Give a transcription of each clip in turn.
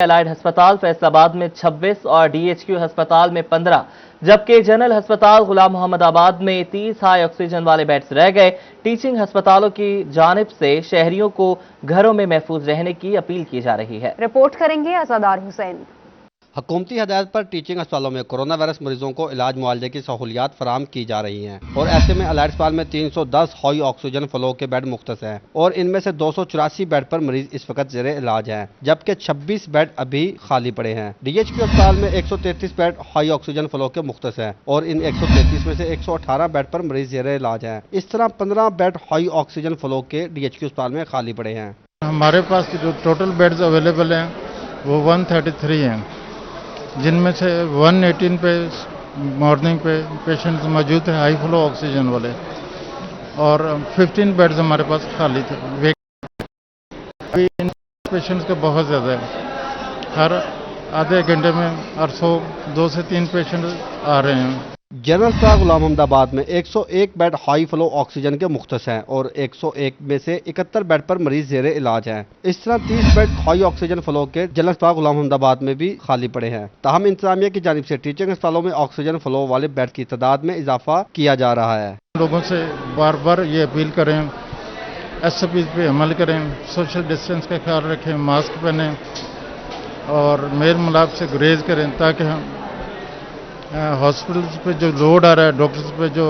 Allied अस्पताल फैसलाबाद में 26 और डीएचक्यू अस्पताल में 15, जबकि जनरल अस्पताल गुलाम मोहम्मदाबाद में 30 हाई ऑक्सीजन वाले बेड्स रह गए। टीचिंग अस्पतालों की जानिब से शहरियों को घरों में महफूज रहने की अपील की जा रही है। रिपोर्ट करेंगे अज़ादार हुसैन। हुकूमती हदायत पर टीचिंग अस्पतालों में कोरोना वायरस मरीजों को इलाज मुआलजे की सहूलियात फराम की जा रही हैं और ऐसे में एलाइड अस्पताल में 310 हाई ऑक्सीजन फ्लो के बेड मुख्तस हैं और इनमें से 284 बेड पर मरीज इस वक्त जेरे इलाज हैं, जबकि 26 बेड अभी खाली पड़े हैं। डीएचक्यू अस्पताल में 133 बेड हाई ऑक्सीजन फ्लो के मुख्तस हैं और इन 133 में से 118 बेड पर मरीज जेरे इलाज हैं। इस तरह 15 बेड हाई ऑक्सीजन फ्लो के डीएचक्यू अस्पताल में खाली पड़े हैं। हमारे पास जो टोटल बेड्स अवेलेबल हैं वो 133 हैं, जिनमें से 118 पे मॉर्निंग पे पेशेंट्स मौजूद है हाई फ्लो ऑक्सीजन वाले और 15 बेड्स हमारे पास खाली थे। अभी इन पेशेंट्स का बहुत ज़्यादा है, हर आधे घंटे में 2 से 3 पेशेंट आ रहे हैं। जनरल अस्पताल गुलाम मोहम्मदाबाद में 101 बेड हाई फ्लो ऑक्सीजन के मुख्तस हैं और 101 में से 71 बेड पर मरीज जेरे इलाज हैं। इस तरह 30 बेड हाई ऑक्सीजन फ्लो के जनरल अस्पताल गुलाम मोहम्मदाबाद में भी खाली पड़े हैं। ताहम इंतजामिया की जानिब से टीचिंग अस्पतालों में ऑक्सीजन फ्लो वाले बेड की तादाद में इजाफा किया जा रहा है। लोगों से बार बार ये अपील करें, SOP पे अमल करें, सोशल डिस्टेंस का ख्याल रखें, मास्क पहनें और मेल मिलाप से गुरेज करें ताकि हम हॉस्पिटल्स पे जो लोड आ रहा है, डॉक्टर्स पे जो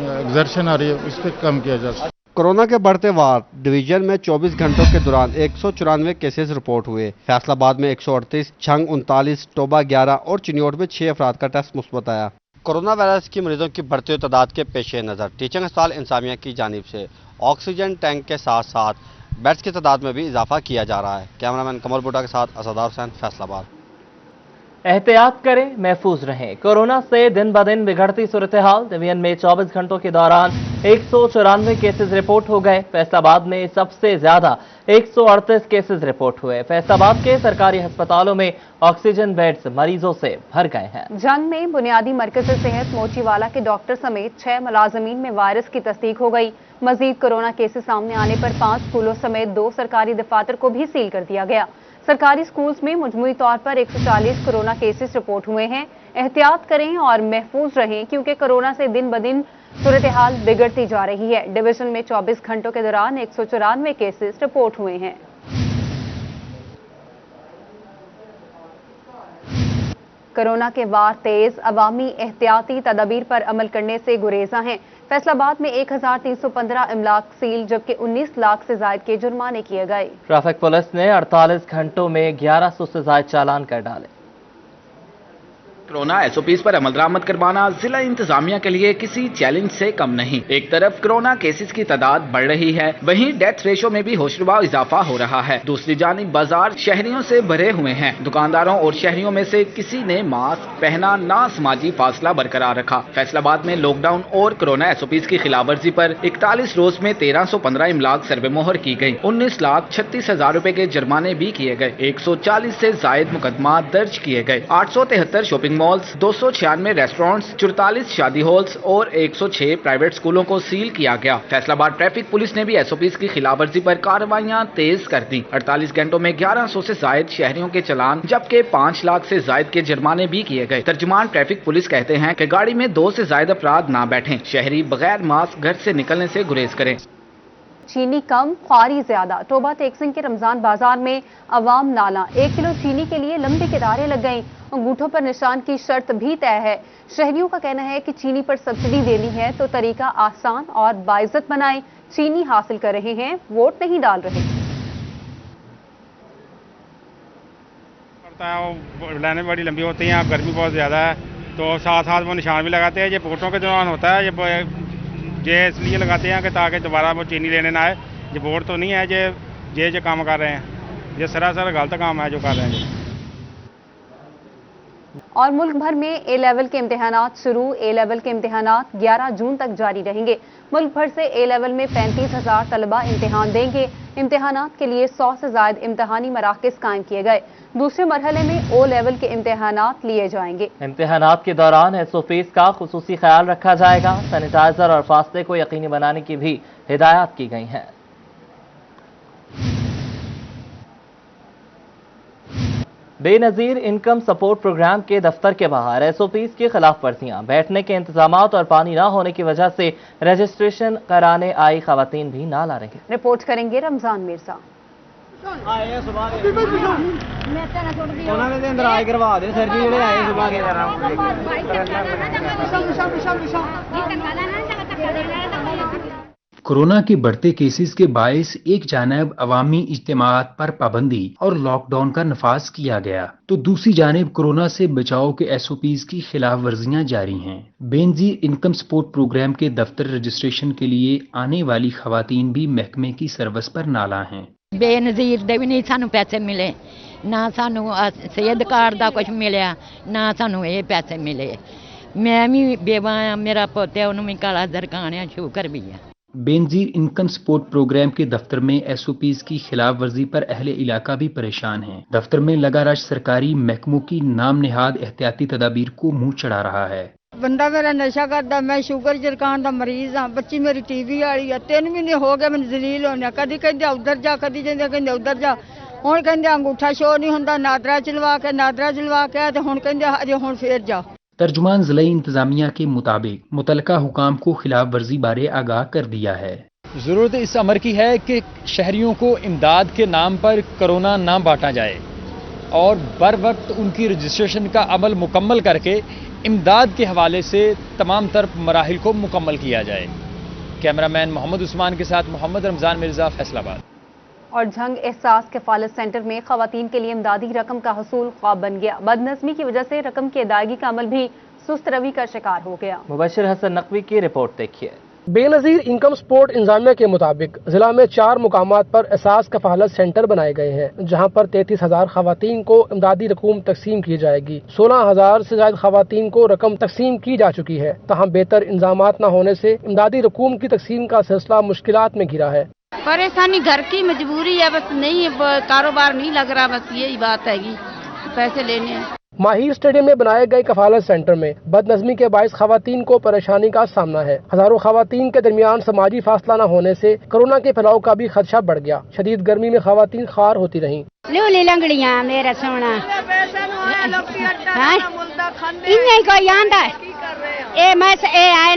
एग्जर्शन आ रही है, उस पर कम किया जा सके। कोरोना के बढ़ते वार डिवीजन में 24 घंटों के दौरान 194 केसेस रिपोर्ट हुए। फैसलाबाद में 138, छंग 39, टोबा 11 और चिन्योट में 6 अफराद का टेस्ट मुस्बत आया। कोरोना वायरस की मरीजों की बढ़ती हुई तादाद के पेश नज़र टीचिंग अस्पताल इंतजामिया की जानिब से ऑक्सीजन टैंक के साथ साथ बेड्स की तादाद में भी इजाफा किया जा रहा है। कैमरामैन कमल बुड्ढा के साथ अज़ादार हुसैन, फैसलाबाद। एहतियात करें, महफूज रहें। कोरोना से दिन ब दिन बिगड़ती सूरत हाल। डिवीजन में 24 घंटों के दौरान 194 केसेस रिपोर्ट हो गए। फैसलाबाद में सबसे ज्यादा 138 केसेस रिपोर्ट हुए। फैसलाबाद के सरकारी अस्पतालों में ऑक्सीजन बेड्स मरीजों से भर गए हैं। जंग में बुनियादी मरकज सेहत मोचीवाला के डॉक्टर समेत 6 मुलाजमीन में वायरस की तस्दीक हो गई। मजीद कोरोना केसेस सामने आने पर 5 स्कूलों समेत 2 सरकारी दफातर को भी सील कर दिया गया। सरकारी स्कूल्स में मजमूई तौर पर 140 कोरोना केसेस रिपोर्ट हुए हैं। एहतियात करें और महफूज रहें क्योंकि कोरोना से दिन ब दिन सूरत हाल बिगड़ती जा रही है। डिवीजन में 24 घंटों के दौरान 194 केसेस रिपोर्ट हुए हैं। कोरोना के वार तेज, अवामी एहतियाती तदाबीर पर अमल करने से गुरेजा हैं। फैसलाबाद में 1315 इमलाक सील, जबकि 19 लाख से जायद के जुर्माने किए गए। ट्रैफिक पुलिस ने 48 घंटों में 1100 से जायद चालान कर डाले। कोरोना SOPs पर अमल दरामद करवाना जिला इंतजामिया के लिए किसी चैलेंज से कम नहीं। एक तरफ कोरोना केसेस की तादाद बढ़ रही है, वहीं डेथ रेशो में भी होशरुबा इजाफा हो रहा है। दूसरी जानिब बाजार शहरियों से भरे हुए हैं। दुकानदारों और शहरियों में से किसी ने मास्क पहना, ना समाजी फासला बरकरार रखा। फैसलाबाद में लॉकडाउन और कोरोना SOPs की खिलाफवर्जी पर 41 रोज में 1315 इमलाक सर्वे मोहर की गई। 19,36,000 रुपए के जुर्माने भी किए गए। 140 से जायद मुकदमा दर्ज किए गए। 873 शॉपिंग मॉल्स, 296 रेस्टोरेंट्स, 44 शादी हॉल्स और 106 प्राइवेट स्कूलों को सील किया गया। फैसलाबाद ट्रैफिक पुलिस ने भी SOPs की खिलाफवर्जी पर कार्रवाइयां तेज कर दी। 48 घंटों में 1100 से जायद शहरियों के चालान, जबकि 5 लाख से जायद के जुर्माने भी किए गए। तर्जुमान ट्रैफिक पुलिस कहते हैं कि गाड़ी में 2 से जायद अफराद ना बैठें। शहरी बगैर मास्क घर से निकलने से गुरेज करें। चीनी कम, ख्वारी ज्यादा। टोबा टेक्सिंग के रमजान बाजार में अवाम नाला। 1 किलो चीनी के लिए लंबी कतारें लग गईं। अंगूठों पर निशान की शर्त भी तय है। शहरियों का कहना है कि चीनी पर सब्सिडी देनी है तो तरीका आसान और बाइज्जत बनाएं। चीनी हासिल कर रहे हैं, वोट नहीं डाल रहे। लाइनें बड़ी लंबी होती हैं, अब गर्मी बहुत ज़्यादा है तो साथ साथ वो निशान भी लगाते हैं। ये वोटों के दौरान होता है, ये इसलिए लगाते हैं कि ताकि दोबारा वो चीनी लेने ना आए। ये वोट तो नहीं है, ये जो काम कर रहे हैं ये सरासर गलत काम है जो कर रहे हैं। और मुल्क भर में A लेवल के इम्तिहानात शुरू। A लेवल के इम्तिहानात 11 जून तक जारी रहेंगे। मुल्क भर से A लेवल में 35,000 तलबा इम्तिहान देंगे। इम्तिहानात के लिए 100 से ज्यादा इम्तिहानी मराकज़ कायम किए गए। दूसरे मरहले में O लेवल के इम्तिहानात लिए जाएंगे। इम्तिहानात के दौरान SOPs का खुसूसी ख्याल रखा जाएगा। सैनिटाइजर और फासले को यकीनी बनाने की भी हिदायत की गई है। बेनजीर इनकम सपोर्ट प्रोग्राम के दफ्तर के बाहर एसओपीज की खिलाफ वर्जियां, बैठने के इंतजामात और पानी न होने की वजह से रजिस्ट्रेशन कराने आई खवातीन भी ना ला रही। रिपोर्ट करेंगे रमजान मिर्जा। कोरोना के बढ़ते केसेस के बायस एक जानिब अवामी इज्तिमात पर पाबंदी और लॉकडाउन का नफाज किया गया, तो दूसरी जानिब कोरोना से बचाव के एसओपीज की खिलाफ वर्जियां जारी हैं। बेनजीर इनकम सपोर्ट प्रोग्राम के दफ्तर रजिस्ट्रेशन के लिए आने वाली खवातीन भी महकमे की सर्विस पर नाला हैं। बेनजीर दे भी नहीं सानू पैसे मिले, ना सानू सेहत कार्ड का कुछ मिले, ना सानू ये पैसे मिले। मैं भी बेवा हाँ, मेरा पोते उन्होंने भी काला दरकान शुकर भी है। बेनजीर इनकम सपोर्ट प्रोग्राम के दफ्तर में एसओपीज की खिलाफ वर्जी पर अहले इलाका भी परेशान हैं। दफ्तर में लगा रश सरकारी महकमों की नाम निहाद एहतियाती तदाबीर को मुंह चढ़ा रहा है। बंदा मेरा नशा करता, मैं शुगर जरकान का मरीज हाँ, बच्ची मेरी टीवी वाली है, 3 महीने हो गए मैं जलील होने, कदी कहते उधर जा, कदी कहते उधर जा, हुण कहते अंगूठा शो नहीं होंदा, नादरा चलवा के ते हुण कहते अजे हुण फिर जा। तर्जुमान ज़िला इंतजामिया के मुताबिक मुतलका हुकाम को खिलाफ वर्जी बारे आगाह कर दिया है। ज़रूरत इस अमर की है कि शहरियों को इमदाद के नाम पर कोरोना ना बांटा जाए और बर वक्त उनकी रजिस्ट्रेशन का अमल मुकम्मल करके इमदाद के हवाले से तमाम तर मराहिल को मुकम्मल किया जाए। कैमरामैन मोहम्मद उस्मान के साथ मोहम्मद रमज़ान मिर्ज़ा, फैसलाबाद। और झंग एहसास कफालत सेंटर में खवातीन के लिए इमदादी रकम का हसूल ख्वाब बन गया। बदनज़मी की वजह से रकम की अदायगी का अमल भी सुस्त रवि का शिकार हो गया। मुबशिर हसन नकवी की रिपोर्ट देखिए। बेनजीर इनकम सपोर्ट इंतजामिया के मुताबिक जिला में 4 मुकामात पर एहसास कफालत सेंटर बनाए गए हैं, जहां पर 33,000 खवातीन को इमदादी रकूम तकसीम की जाएगी। 16,000 से ज्यादा खवातीन को रकम तकसीम की जा चुकी है। तहम बेहतर इंतजामात न होने से इमदादी रकूम की तकसीम का सिलसिला मुश्किलात में घिरा है। परेशानी घर की मजबूरी है, बस नहीं कारोबार नहीं लग रहा, बस यही बात है, पैसे लेने हैं। माहिर स्टेडियम में बनाए गए कफालत सेंटर में बदनज़मी के बायस खवातीन को परेशानी का सामना है। हजारों खवातीन के दरमियान समाजी फासला न होने से कोरोना के फैलाव का भी खदशा बढ़ गया। शदीद गर्मी में खवातीन खार होती रहीं। लूली लंगड़ियां मेरा सोना कोई आंदा ए मैं ए आए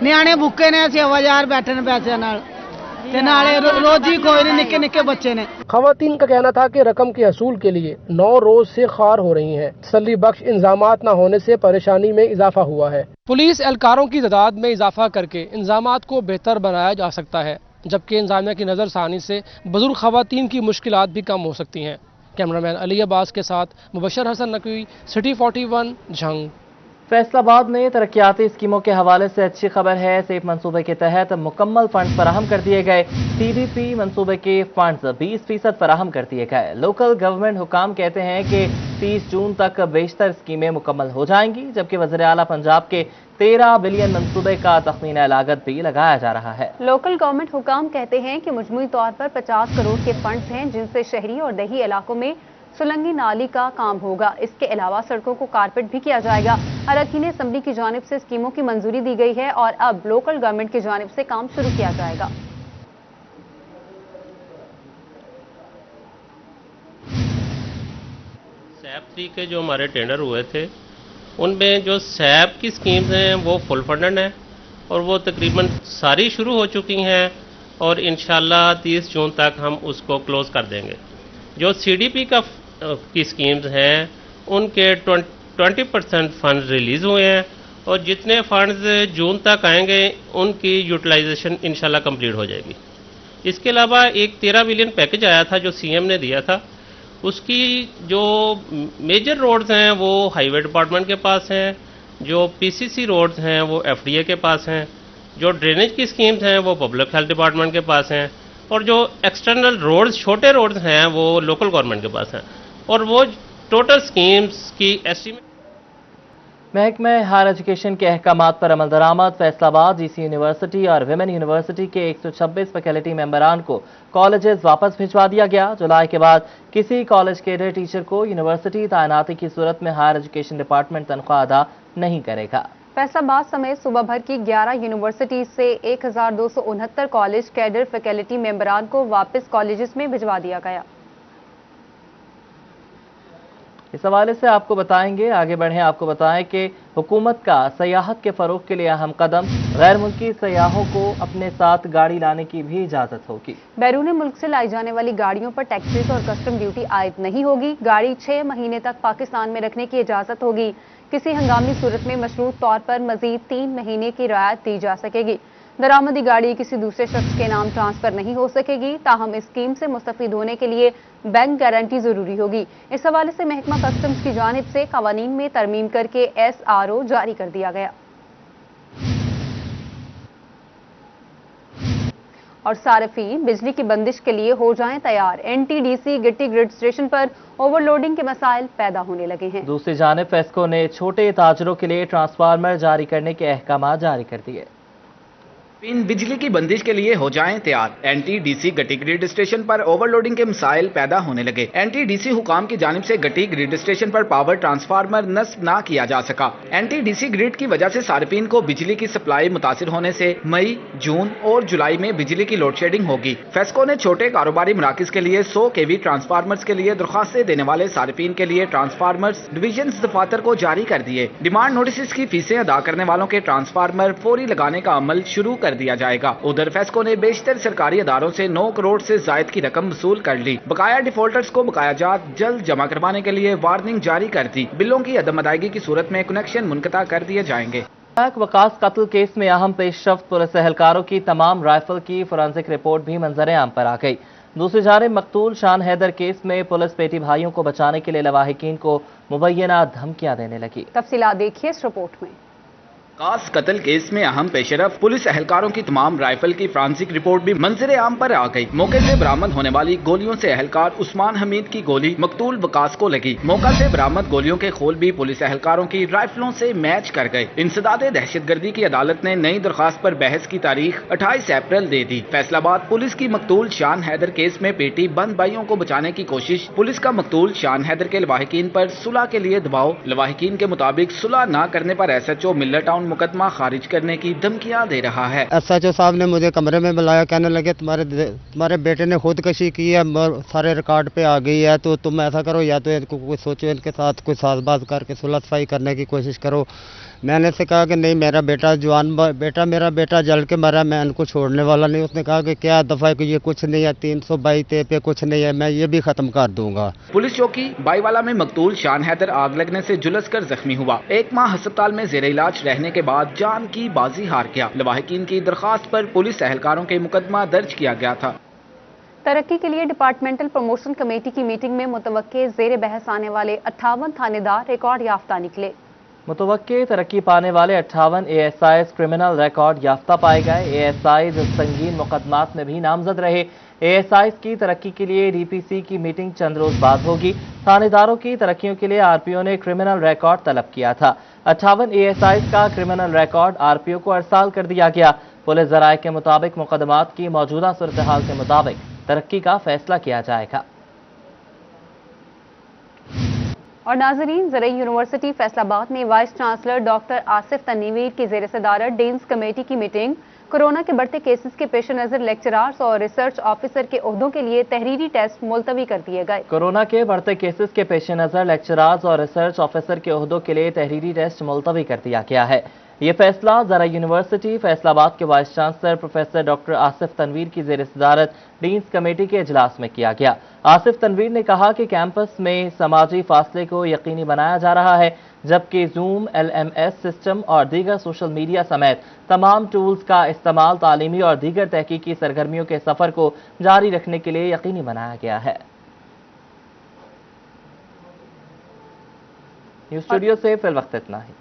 ਨਿਆਣੇ ਭੁੱਖੇ ਨੇ, ਅਸੀਂ ਹਵਾਜ਼ਾਰ ਬੈਠੇ ਨੇ पैसे नाल ते नाले रोजी कोई नहीं, निक्के निक्के बच्चे ने। खवातीन का कहना था कि रकम के हसूल के लिए 9 रोज से खार हो रही हैं। तसल्ली बख्श इंतजामात न होने से परेशानी में इजाफा हुआ है। पुलिस एहलकारों की तादाद में इजाफा करके इंतजामात को बेहतर बनाया जा सकता है, जबकि इंतजामिया की नजरसानी से बुजुर्ग खवातीन की मुश्किलात भी कम हो सकती हैं। कैमरामैन अली अब्बास के साथ मुबशिर हसन नकवी, सिटी 41, झंग। फैसलाबाद में तरक्याती स्कीमों के हवाले से अच्छी खबर है। सेफ मंसूबे के तहत मुकम्मल फंड फराहम कर दिए गए। सीडीपी मंसूबे के फंड्स 20% फराहम कर दिए गए। लोकल गवर्नमेंट हुकाम कहते हैं कि 30 जून तक बेशतर स्कीमें मुकम्मल हो जाएंगी, जबकि वज़ीर आला पंजाब के 13 बिलियन मंसूबे का तखमीना लागत भी लगाया जा रहा है। लोकल गवर्नमेंट हुकाम कहते हैं कि मजमूई तौर पर 50 करोड़ के फंड्स हैं, जिनसे शहरी और दही इलाकों में सुलंगी नाली का काम होगा। इसके अलावा सड़कों को कारपेट भी किया जाएगा। अरकान असम्बली की जानिब से स्कीमों की मंजूरी दी गई है और अब लोकल गवर्नमेंट की जानिब से काम शुरू किया जाएगा। सैप 3 के जो हमारे टेंडर हुए थे, उनमें जो सैप की स्कीम्स हैं वो फुल फंडेड हैं और वो तकरीबन सारी शुरू हो चुकी हैं और इंशाल्लाह 30 जून तक हम उसको क्लोज कर देंगे। जो सीडीपी की स्कीम्स हैं उनके 20% फंड रिलीज़ हुए हैं और जितने फंड्स जून तक आएंगे उनकी यूटिलाइजेशन इंशाल्लाह कंप्लीट हो जाएगी। इसके अलावा एक 13 बिलियन पैकेज आया था जो सीएम ने दिया था, उसकी जो मेजर रोड्स हैं वो हाईवे डिपार्टमेंट के पास हैं, जो पीसीसी रोड्स हैं वो एफडीए के पास हैं, जो ड्रेनेज की स्कीम्स हैं वो पब्लिक हेल्थ डिपार्टमेंट के पास हैं और जो एक्सटर्नल रोड्स छोटे रोड्स हैं वो लोकल गवर्नमेंट के पास हैं और वो टोटल स्कीम्स की एस्टीमेट। महकमा हायर एजुकेशन के अहकामात पर अमल दरामद। फैसलाबाद जीसी यूनिवर्सिटी और विमेन यूनिवर्सिटी के 126 फैकल्टी मेंबरान को कॉलेजेस वापस भिजवा दिया गया। जुलाई के बाद किसी कॉलेज कैडर टीचर को यूनिवर्सिटी तैनाती की सूरत में हायर एजुकेशन डिपार्टमेंट तनख्वाह अदा नहीं करेगा। फैसलाबाद समेत सूबा भर की 11 यूनिवर्सिटी से 1269 कॉलेज कैडर फैकल्टी मेंबरान को वापस कॉलेजेस में भिजवा दिया गया। इस हवाले से आपको बताएंगे, आगे बढ़ें आपको बताएं कि हुकूमत का सयाहत के फरोग के लिए अहम कदम, गैर मुल्की सयाहों को अपने साथ गाड़ी लाने की भी इजाजत होगी। बैरून मुल्क से लाई जाने वाली गाड़ियों पर टैक्सेस और कस्टम ड्यूटी आयद नहीं होगी। गाड़ी 6 महीने तक पाकिस्तान में रखने की इजाजत होगी। किसी हंगामी सूरत में मशरूत तौर पर मजीद 3 महीने की रियायत दी जा सकेगी। दरामदी गाड़ी किसी दूसरे शख्स के नाम ट्रांसफर नहीं हो सकेगी। ताहम इस स्कीम से मुस्तफीद होने के लिए बैंक गारंटी जरूरी होगी। इस हवाले से महकमा कस्टम्स की जानिब से कवानीन में तरमीम करके SRO जारी कर दिया गया। और सार्फिन बिजली की बंदिश के लिए हो जाएं तैयार। NTDC गिट्टी ग्रिड स्टेशन पर ओवरलोडिंग के मसाइल पैदा होने लगे हैं। दूसरी जानिब फेस्को ने छोटे ताजरों के लिए ट्रांसफार्मर जारी करने के अहकाम जारी कर दिए। बिजली की बंदिश के लिए हो जाएं तैयार। NTDC गट्टी ग्रिड स्टेशन पर ओवरलोडिंग के मसाइल पैदा होने लगे। NTDC हुकाम की जानिब से गट्टी ग्रिड स्टेशन पर पावर ट्रांसफार्मर नस्ब ना किया जा सका। NTDC ग्रिड की वजह से सार्फिन को बिजली की सप्लाई मुतासिर होने से मई, जून और जुलाई में बिजली की लोड शेडिंग होगी। फेस्को ने छोटे कारोबारी मराकज के लिए 100 kV ट्रांसफार्मर्स के लिए दरख्वास्तें देने वाले सार्फिन के लिए ट्रांसफार्मर्स डिवीजन दफातर को जारी कर दिए। डिमांड नोटिस की फीसें अदा करने वालों के ट्रांसफार्मर फौरी लगाने का अमल शुरू कर दिया जाएगा। उधर फेस्को ने बेशतर सरकारी अदारों से 9 करोड़ से जायद की रकम वसूल कर ली। बकाया डिफॉल्टर्स को बकाया जात जल्द जमा करवाने के लिए वार्निंग जारी कर दी। बिलों की अदम अदायगी की सूरत में कनेक्शन मुनक़ता कर दिए जाएंगे। वकास कत्ल केस में अहम पेशरफ्त, पुलिस एहलकारों की तमाम राइफल की फोरेंसिक रिपोर्ट भी मंजर आम पर आ गई। दूसरी जानिब मकतूल शान हैदर केस में पुलिस बेटी भाइयों को बचाने के लिए लवाहिकीन को मुबैना धमकियां देने लगी। तफसीलात देखिए इस रिपोर्ट में। वकास कत्ल केस में अहम पेशरफ पुलिस एहलकारों की तमाम राइफल की फ्रांसिक रिपोर्ट भी मंजर आम पर आ गई। मौके से बरामद होने वाली गोलियों से एहलकार उस्मान हमीद की गोली मकतूल वकास को लगी। मौका से बरामद गोलियों के खोल भी पुलिस एहलकारों की राइफलों से मैच कर गए। इंसदादे दहशतगर्दी की अदालत ने नई दरख्वास्त पर बहस की तारीख 28 अप्रैल दे दी। फैसलाबाद पुलिस की मकतूल शान हैदर केस में पेटी बंद भाइयों को बचाने की कोशिश। पुलिस का मकतूल शान हैदर के लवाहिकीन पर सुलह के लिए दबाव। लवाहिकीन के मुताबिक सुलह न करने पर SHO मिल्लर टाउन मुकदमा खारिज करने की धमकियां दे रहा है। SHO साहब ने मुझे कमरे में बुलाया, कहने लगे तुम्हारे बेटे ने खुदकशी की है, सारे रिकॉर्ड पे आ गई है, तो तुम ऐसा करो या तो इनको कुछ सोचो, इनके साथ कुछ साजबाज करके सुलह सफाई करने की कोशिश करो। मैंने से कहा कि नहीं, मेरा बेटा जवान बेटा मेरा बेटा जल के मरा, मैं इनको छोड़ने वाला नहीं। उसने कहा कि क्या दफा कि ये कुछ नहीं है, 322 पे कुछ नहीं है, मैं ये भी खत्म कर दूंगा। पुलिस चौकी बाईवाला में मकतूल शान हैदर आग लगने से झुलस कर जख्मी हुआ। 1 माह अस्पताल में जेर इलाज रहने के बाद जान की बाजी हार गया। लवाहिकीन की दरख्वास्त पर पुलिस एहलकारों के मुकदमा दर्ज किया गया था। तरक्की के लिए डिपार्टमेंटल प्रमोशन कमेटी की मीटिंग में मुतवक्के जेर बहस आने वाले 58 थानेदार रिकॉर्ड याफ्ता निकले। मुतवक्के तरक्की पाने वाले 58 ASIs क्रिमिनल रिकॉर्ड याफ्ता पाए गए। ASIs संगीन मुकदमात में भी नामजद रहे। ASIs की तरक्की के लिए DPC की मीटिंग चंद रोज बाद होगी। थानेदारों की तरक्कियों के लिए RPO ने क्रिमिनल रिकॉर्ड तलब किया था। 58 ASIs का क्रिमिनल रिकॉर्ड RPO को अरसाल कर दिया गया। पुलिस ज़राए के मुताबिक मुकदमात की मौजूदा सूरत हाल के मुताबिक तरक्की का फैसला किया जाएगा। और नाजरीन, ज़रई यूनिवर्सिटी फैसलाबाद में vice chancellor doctor Asif Tanveer की ज़ेर सदारत डीन्स कमेटी की मीटिंग। कोरोना के बढ़ते केसेस के पेश नज़र लेक्चरार्स और रिसर्च ऑफिसर के ओहदों के लिए तहरीरी टेस्ट मुलतवी कर दिए गए। कोरोना के बढ़ते केसेस के पेश नज़र लेक्चरार्स और रिसर्च ऑफिसर के ओहदों के लिए तहरीरी टेस्ट मुलतवी कर दिया गया है। ये फैसला ज़रई यूनिवर्सिटी फैसलाबाद के vice chancellor professor doctor Asif Tanveer की ज़ेर सदारत डीन्स कमेटी के इजलास में किया गया। आसिफ तनवीर ने कहा कि कैंपस में समाजी फासले को यकीनी बनाया जा रहा है, जबकि जूम, LMS सिस्टम और दीगर सोशल मीडिया समेत तमाम टूल्स का इस्तेमाल तालीमी और दीगर तहकीकी सरगर्मियों के सफ़र को जारी रखने के लिए यकीनी बनाया गया है। न्यूज़ स्टूडियो से फिल वक्त इतना ही।